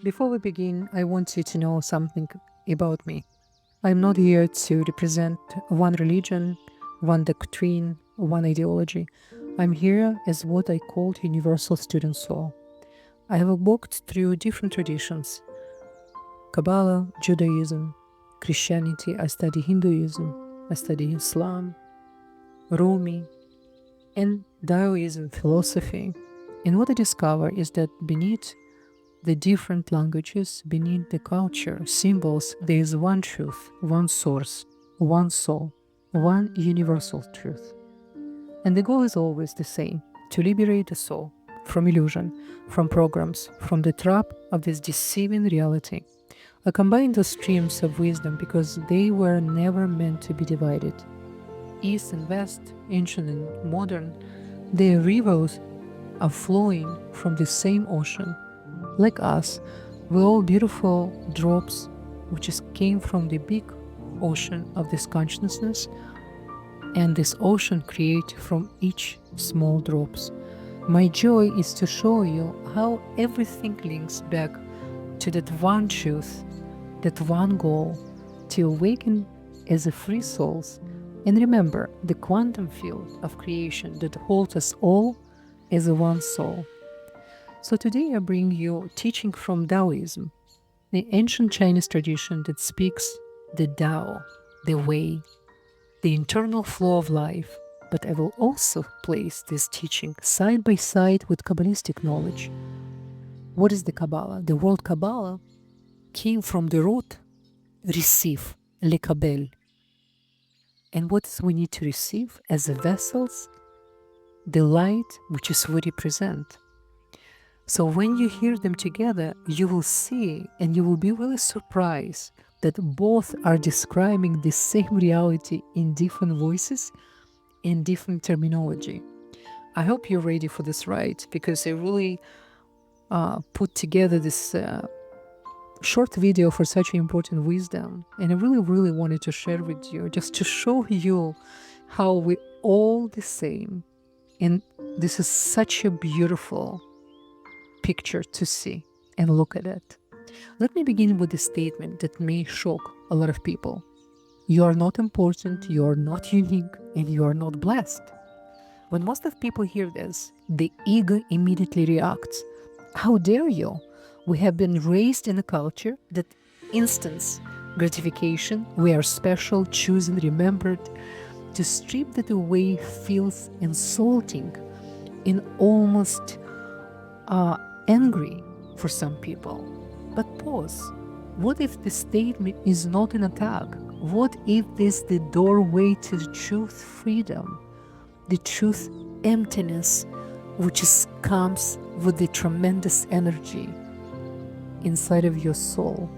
Before we begin, I want you to know something about me. I'm not here to represent one religion, one doctrine, one ideology. I'm here as what I called universal student soul. I have walked through different traditions: Kabbalah, Judaism, Christianity. I study Hinduism, I study Islam, Rumi, and Daoism philosophy. And what I discover is that beneath the different languages, beneath the culture, symbols, there is one truth, one source, one soul, one universal truth. And the goal is always the same: to liberate the soul from illusion, from programs, from the trap of this deceiving reality. I combine the streams of wisdom because they were never meant to be divided. East and West, ancient and modern, their rivers are flowing from the same ocean. Like us, we're all beautiful drops which came from the big ocean of this consciousness, and this ocean create from each small drops. My joy is to show you how everything links back to that one truth, that one goal, to awaken as a free souls. And remember the quantum field of creation that holds us all as a one soul. So today I bring you teaching from Daoism, the ancient Chinese tradition that speaks the Tao, the way, the internal flow of life. But I will also place this teaching side by side with Kabbalistic knowledge. What is the Kabbalah? The word Kabbalah came from the root receive, lekabel. And what we need to receive as vessels? The light which is we represent. So when you hear them together, you will see and you will be really surprised that both are describing the same reality in different voices and different terminology. I hope you're ready for this ride, because I really put together this short video for such important wisdom, and I really wanted to share with you, just to show you how we all the same. And this is such a beautiful picture to see and look at it. Let me begin with a statement that may shock a lot of people. You are not important, you are not unique, and you are not blessed. When most of people hear this, the ego immediately reacts. How dare you? We have been raised in a culture that instant gratification, we are special, chosen, remembered. To strip that away feels insulting and almost angry for some people. But pause. What if the statement is not an attack? What if this is the doorway to the truth freedom, the truth emptiness, which comes with the tremendous energy inside of your soul?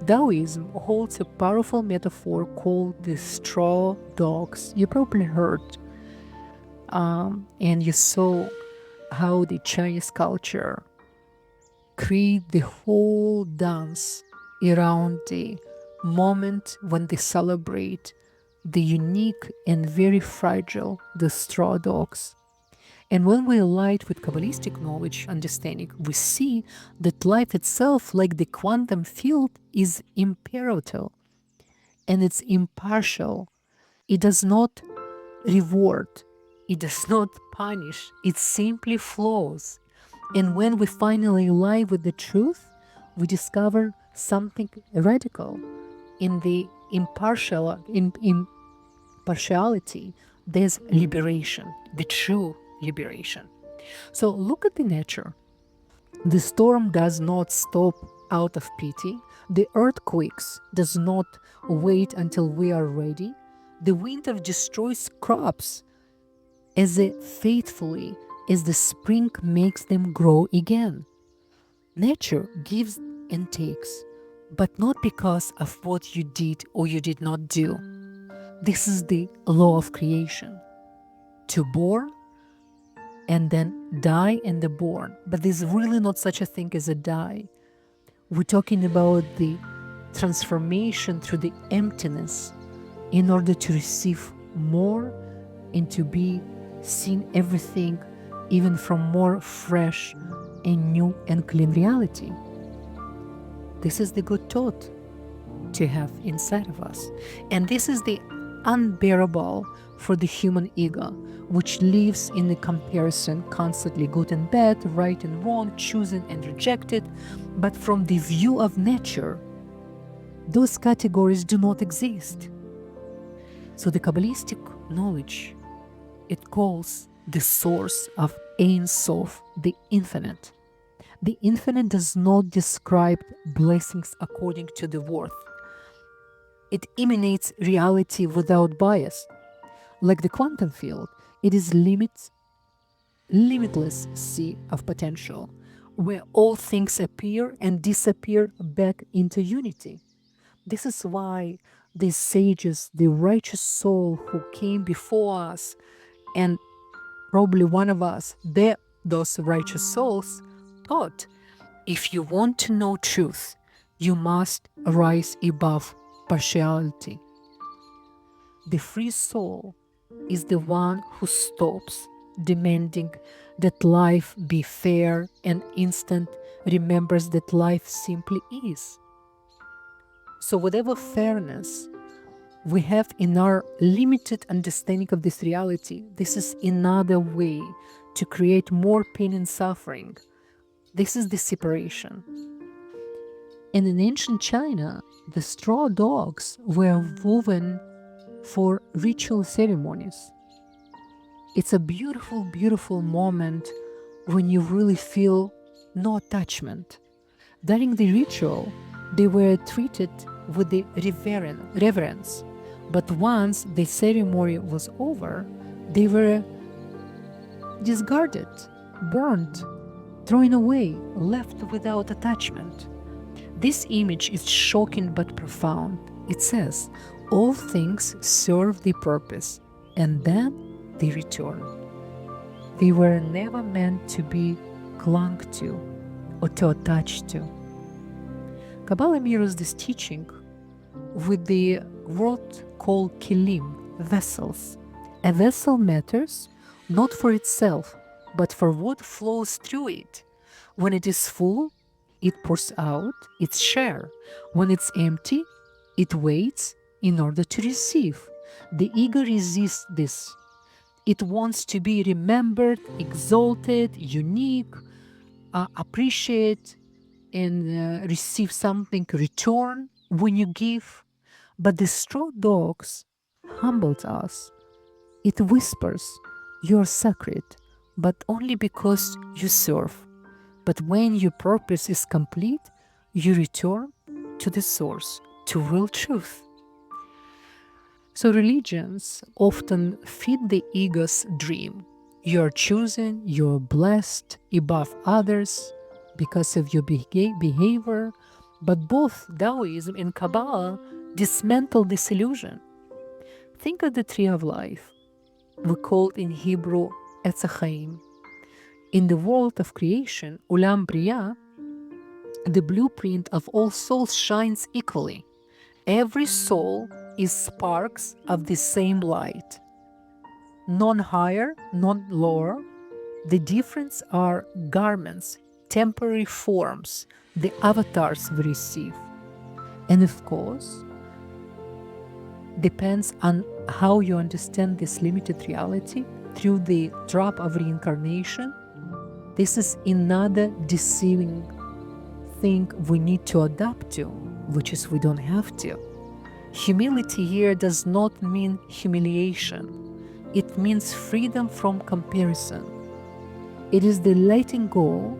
Daoism holds a powerful metaphor called the straw dogs. You probably heard, and you saw how the Chinese culture create the whole dance around the moment when they celebrate the unique and very fragile, the straw dogs. And when we alight with Kabbalistic knowledge, understanding, we see that life itself, like the quantum field, is impartial and it's impartial. It does not reward, it does not punish, it simply flows. And when we finally lie with the truth, we discover something radical. In the impartiality, there's liberation, the true liberation. So look at the nature. The storm does not stop out of pity. The earthquakes does not wait until we are ready. The winter destroys crops as faithfully as the spring makes them grow again. Nature gives and takes, but not because of what you did or you did not do. This is the law of creation. To born and then die and the born. But there's really not such a thing as a die. We're talking about the transformation through the emptiness in order to receive more and to be seen everything even from more fresh and new and clean reality. This is the good thought to have inside of us. And this is the unbearable for the human ego, which lives in the comparison, constantly good and bad, right and wrong, chosen and rejected. But from the view of nature, those categories do not exist. So the Kabbalistic knowledge, it calls the source of Ein Sof, the infinite. The infinite does not describe blessings according to the worth. It emanates reality without bias. Like the quantum field, it is limitless sea of potential, where all things appear and disappear back into unity. This is why these sages, the righteous soul who came before us, and probably one of us, those righteous souls, taught, if you want to know truth, you must rise above partiality. The free soul is the one who stops demanding that life be fair and instant, remembers that life simply is. So whatever fairness we have in our limited understanding of this reality, this is another way to create more pain and suffering. This is the separation. And in ancient China, the straw dogs were woven for ritual ceremonies. It's a beautiful, beautiful moment when you really feel no attachment. During the ritual, they were treated with the reverence. But once the ceremony was over, they were discarded, burned, thrown away, left without attachment. This image is shocking but profound. It says, all things serve the purpose, and then they return. They were never meant to be clung to or to attach to. Kabbalah mirrors this teaching with the word called kelim, vessels. A vessel matters not for itself, but for what flows through it. When it is full, it pours out its share. When it's empty, it waits in order to receive. The ego resists this. It wants to be remembered, exalted, unique, appreciate, and receive something return when you give. But the straw dogs humbled us. It whispers, you're sacred, but only because you serve. But when your purpose is complete, you return to the source, to real truth. So religions often feed the ego's dream. You're chosen, you're blessed above others because of your behavior. But both Daoism and Kabbalah dismantle this illusion. Think of the tree of life. We call it in Hebrew Etz HaChaim. In the world of creation, Ulam Bria, the blueprint of all souls shines equally. Every soul is sparks of the same light. None higher, none lower. The difference are garments, temporary forms, the avatars we receive. And of course, depends on how you understand this limited reality through the drop of reincarnation. This is another deceiving thing we need to adapt to, which is we don't have to. Humility here does not mean humiliation. It means freedom from comparison. It is the letting go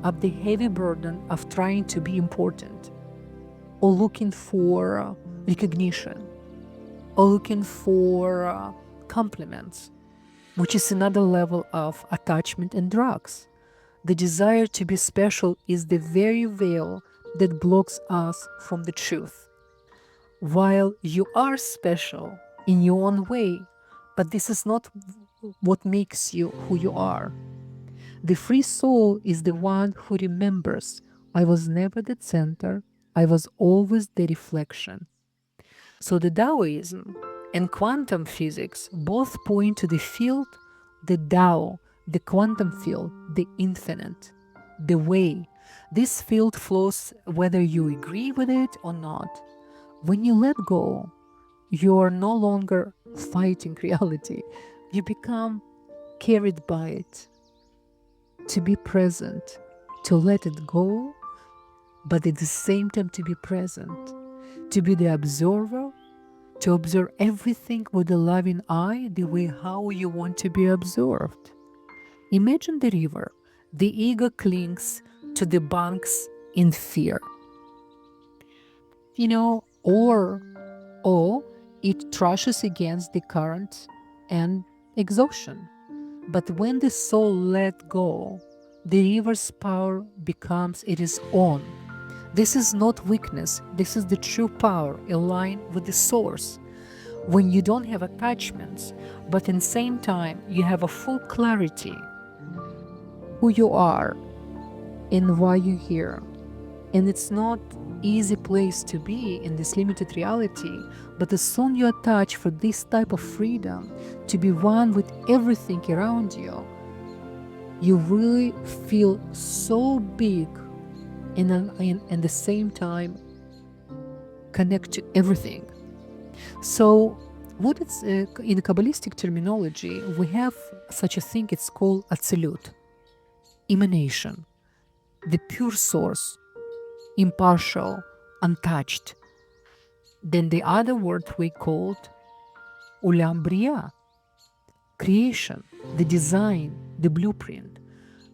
of the heavy burden of trying to be important, or looking for recognition, or looking for compliments, which is another level of attachment and drugs. The desire to be special is the very veil that blocks us from the truth. While you are special in your own way, but this is not what makes you who you are. The free soul is the one who remembers, I was never the center, I was always the reflection. So the Daoism and quantum physics both point to the field, the Tao, the quantum field, the infinite, the way, This field flows whether you agree with it or not. When you let go, you are no longer fighting reality. You become carried by it. To be present, to let it go, but at the same time to be present, to be the observer, to observe everything with a loving eye, the way how you want to be observed. Imagine the river. The ego clings to the banks in fear. Or it trashes against the current and exhaustion. But when the soul let go, the river's power becomes its own. This is not weakness, this is the true power aligned with the source. When you don't have attachments, but in the same time you have a full clarity who you are and why you're here. And it's not easy place to be in this limited reality, but as soon you attach for this type of freedom to be one with everything around you, you really feel so big and at the same time connect to everything. So what it's in Kabbalistic terminology, we have such a thing, it's called Atzilut, emanation, the pure source, impartial, untouched. Then the other word we called Ulam Bria, creation, the design, the blueprint.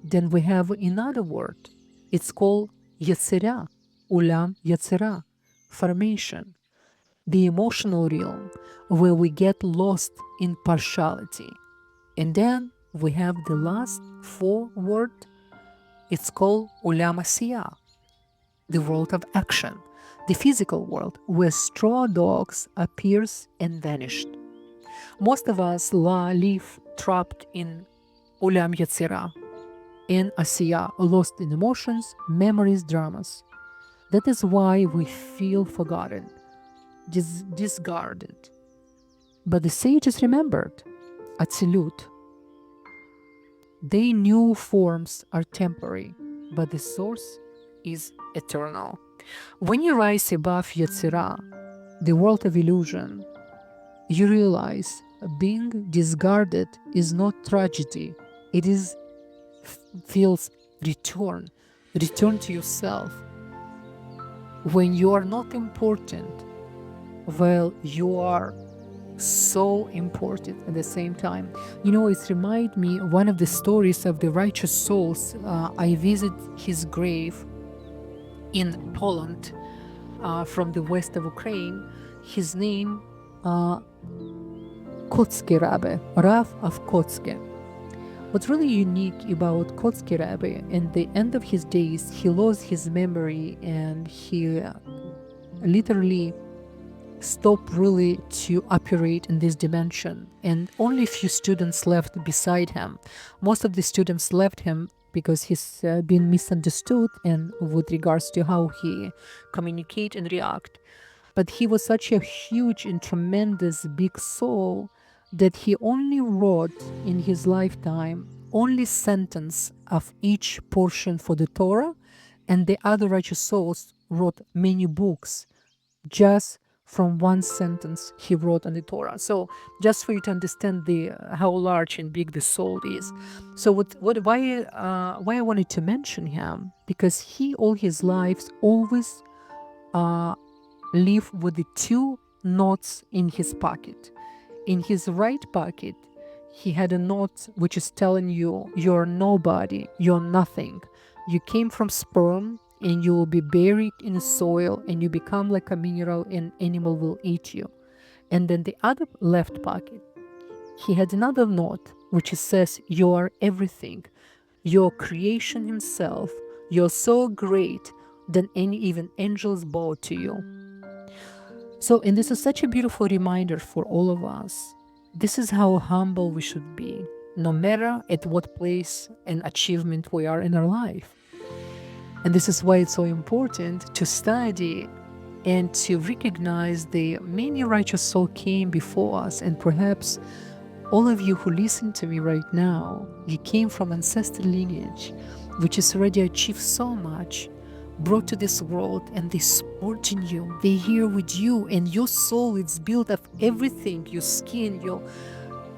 Then we have another word, it's called Yetzirah, Ulam Yetzirah, formation, the emotional realm, where we get lost in partiality. And then we have the last four word, it's called Ulam Asiyah, the world of action, the physical world where straw dogs appears and vanished. Most of us live trapped in Ulam Yetzirah, in Asiya, lost in emotions, memories, dramas. That is why we feel forgotten, discarded. But the sages remembered, Atzilut. They knew forms are temporary, but the source is eternal. When you rise above Yetzirah, the world of illusion, you realize being discarded is not tragedy. It is feels return to yourself. When you are not important, well, you are so important at the same time. It reminds me one of the stories of the righteous souls. I visit his grave in Poland, from the west of Ukraine. His name, Kotzke Rabbe, Rav of Kotzke. What's really unique about Kotzke Rabbe, in the end of his days, he lost his memory and he literally stopped really to operate in this dimension. And only a few students left beside him. Most of the students left him because he's been misunderstood and with regards to how he communicate and react. But he was such a huge and tremendous big soul that he only wrote in his lifetime only sentence of each portion for the Torah, and the other righteous souls wrote many books just from one sentence he wrote on the Torah. So just for you to understand how large and big the soul is. So why I wanted to mention him, because he all his life always lived with the two notes in his pocket. In his right pocket, he had a note which is telling you, you're nobody, you're nothing. You came from sperm and you will be buried in the soil and you become like a mineral and animal will eat you. And then the other left pocket, he had another note which says, you are everything. Your creation himself. You're so great that even angels bow to you. So, and this is such a beautiful reminder for all of us. This is how humble we should be, no matter at what place and achievement we are in our life. And this is why it's so important to study and to recognize the many righteous souls came before us. And perhaps all of you who listen to me right now, you came from ancestral lineage which has already achieved so much, brought to this world, and they supporting you. They here with you, and your soul is built of everything, your skin, your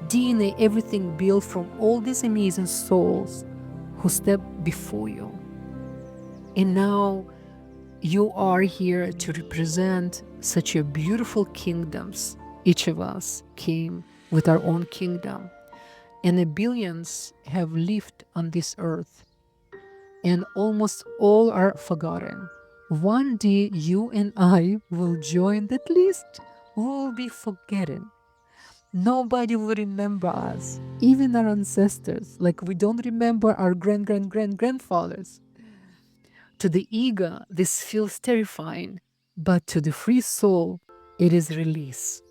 DNA, everything built from all these amazing souls who stepped before you. And now you are here to represent such a beautiful kingdoms. Each of us came with our own kingdom, and the billions have lived on this earth, and almost all are forgotten. One day you and I will join that list. We will be forgotten. Nobody will remember us, even our ancestors. Like we don't remember our grandfathers. To the ego, this feels terrifying, but to the free soul, it is release.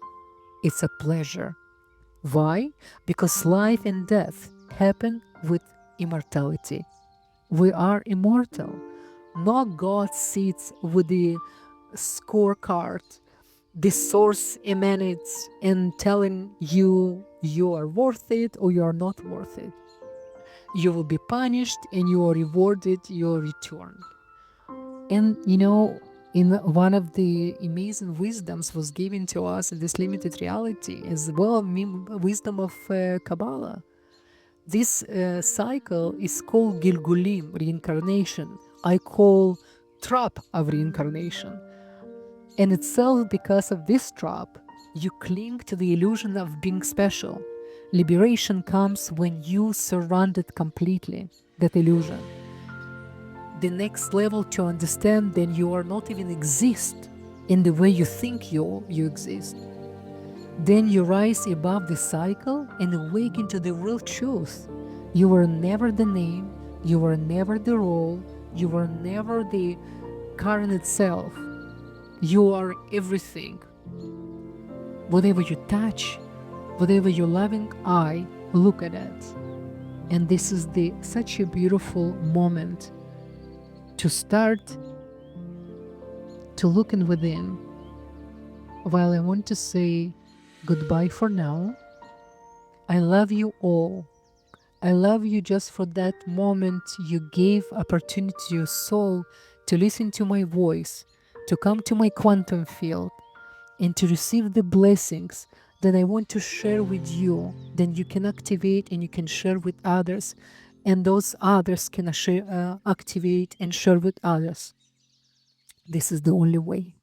It's a pleasure. Why? Because life and death happen with immortality. We are immortal. No God sits with the scorecard. The source emanates and telling you you are worth it or you are not worth it. You will be punished and you are rewarded your return. And in one of the amazing wisdoms was given to us in this limited reality as well, wisdom of Kabbalah. This cycle is called Gilgulim, reincarnation. I call trap of reincarnation. And itself, because of this trap, you cling to the illusion of being special. Liberation comes when you surrounded completely that illusion. The next level to understand then you are not even exist in the way you think you exist. Then you rise above the cycle and awaken to the real truth. You were never the name, you were never the role, you were never the current itself. You are everything. Whatever you touch, whatever your loving eye look at it. And this is such a beautiful moment to start to look in within. While I want to say goodbye for now, I love you all. I love you just for that moment you gave opportunity to your soul to listen to my voice, to come to my quantum field, and to receive the blessings that I want to share with you. Then you can activate and you can share with others, and those others can activate and share with others. This is the only way.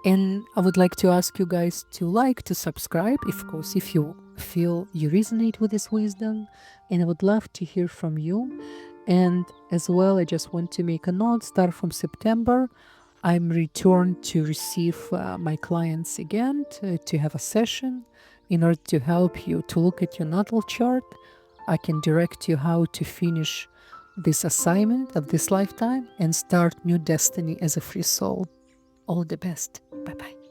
And I would like to ask you guys to like, to subscribe, of course, if you feel you resonate with this wisdom. And I would love to hear from you. And as well, I just want to make a note, start from September, I'm returned to receive my clients again, to have a session in order to help you to look at your natal chart. I can direct you how to finish this assignment of this lifetime and start new destiny as a free soul. All the best. Bye-bye.